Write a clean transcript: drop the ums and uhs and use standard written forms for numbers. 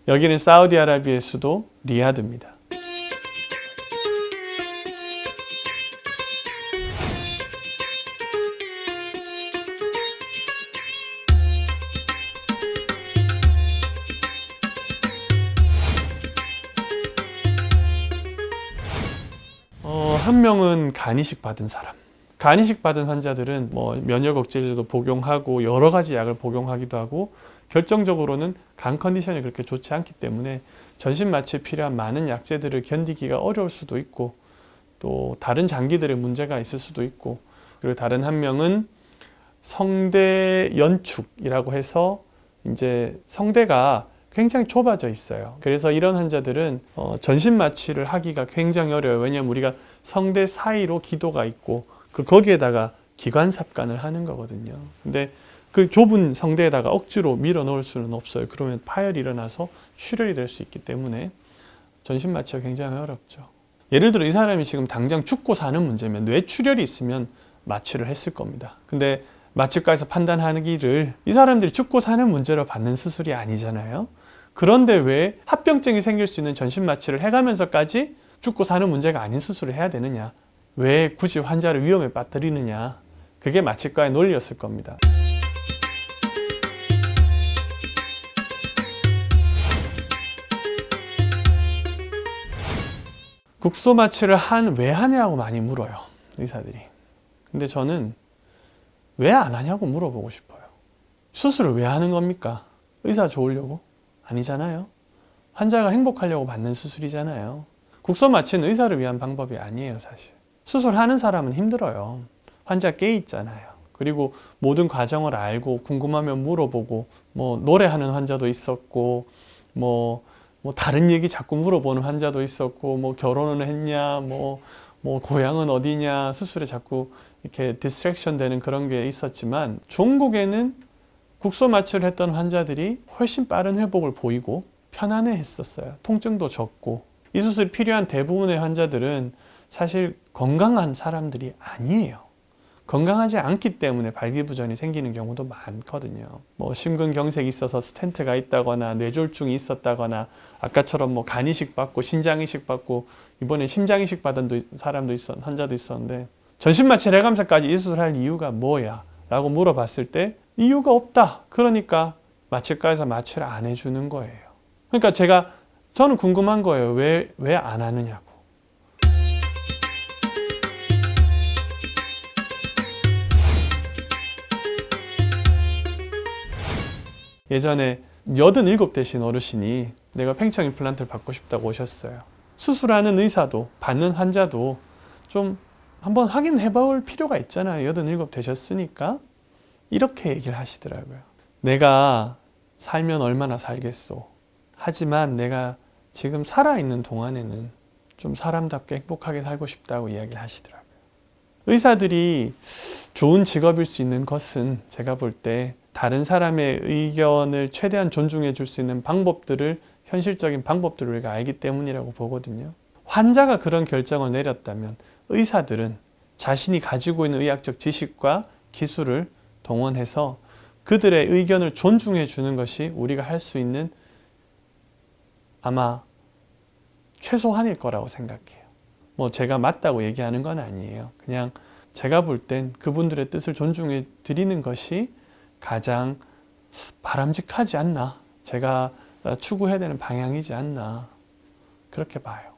여기는 사우디아라비아의 수도 리야드입니다. 한 명은 간이식 받은 사람. 간이식 받은 환자들은 면역 억제제도 복용하고 여러 가지 약을 복용하기도 하고 결정적으로는 간 컨디션이 그렇게 좋지 않기 때문에 전신 마취에 필요한 많은 약제들을 견디기가 어려울 수도 있고 또 다른 장기들의 문제가 있을 수도 있고 그리고 다른 한 명은 성대 연축이라고 해서 이제 성대가 굉장히 좁아져 있어요. 그래서 이런 환자들은 전신 마취를 하기가 굉장히 어려워요. 왜냐하면 우리가 성대 사이로 기도가 있고 거기에다가 기관 삽관을 하는 거거든요. 근데 그 좁은 성대에다가 억지로 밀어 넣을 수는 없어요. 그러면 파열이 일어나서 출혈이 될 수 있기 때문에 전신 마취가 굉장히 어렵죠. 예를 들어 이 사람이 지금 당장 죽고 사는 문제면 뇌출혈이 있으면 마취를 했을 겁니다. 근데 마취과에서 판단하기를 이 사람들이 죽고 사는 문제로 받는 수술이 아니잖아요. 그런데 왜 합병증이 생길 수 있는 전신 마취를 해가면서까지 죽고 사는 문제가 아닌 수술을 해야 되느냐? 왜 굳이 환자를 위험에 빠뜨리느냐? 그게 마취과의 논리였을 겁니다. 국소 마취를 왜 하냐고 많이 물어요, 의사들이. 근데 저는 왜 안 하냐고 물어보고 싶어요. 수술을 왜 하는 겁니까? 의사 좋으려고? 아니잖아요. 환자가 행복하려고 받는 수술이잖아요. 국소 마취는 의사를 위한 방법이 아니에요, 사실. 수술하는 사람은 힘들어요. 환자 깨 있잖아요. 그리고 모든 과정을 알고 궁금하면 물어보고 노래하는 환자도 있었고 다른 얘기 자꾸 물어보는 환자도 있었고 결혼은 했냐 고향은 어디냐 수술에 자꾸 이렇게 디스트랙션 되는 그런 게 있었지만 종국에는 국소 마취를 했던 환자들이 훨씬 빠른 회복을 보이고 편안해 했었어요. 통증도 적고 이 수술이 필요한 대부분의 환자들은 사실 건강한 사람들이 아니에요. 건강하지 않기 때문에 발기부전이 생기는 경우도 많거든요. 심근경색이 있어서 스텐트가 있다거나 뇌졸중이 있었다거나 아까처럼 간이식 받고 신장이식 받고 이번에 심장이식 받은 환자도 있었는데 전신 마취를 해가면서까지 이 수술을 할 이유가 뭐야? 라고 물어봤을 때 이유가 없다. 그러니까 마취과에서 마취를 안 해주는 거예요. 그러니까 저는 궁금한 거예요. 왜 안 하느냐고. 예전에 87 되신 어르신이 내가 팽창 임플란트를 받고 싶다고 오셨어요. 수술하는 의사도 받는 환자도 좀 한번 확인해 볼 필요가 있잖아요. 87 되셨으니까. 이렇게 얘기를 하시더라고요. 내가 살면 얼마나 살겠소. 하지만 내가 지금 살아있는 동안에는 좀 사람답게 행복하게 살고 싶다고 이야기를 하시더라고요. 의사들이 좋은 직업일 수 있는 것은 제가 볼 때 다른 사람의 의견을 최대한 존중해 줄 수 있는 현실적인 방법들을 우리가 알기 때문이라고 보거든요. 환자가 그런 결정을 내렸다면 의사들은 자신이 가지고 있는 의학적 지식과 기술을 동원해서 그들의 의견을 존중해 주는 것이 우리가 할 수 있는 아마 최소한일 거라고 생각해요. 제가 맞다고 얘기하는 건 아니에요. 그냥 제가 볼 땐 그분들의 뜻을 존중해 드리는 것이 가장 바람직하지 않나. 제가 추구해야 되는 방향이지 않나. 그렇게 봐요.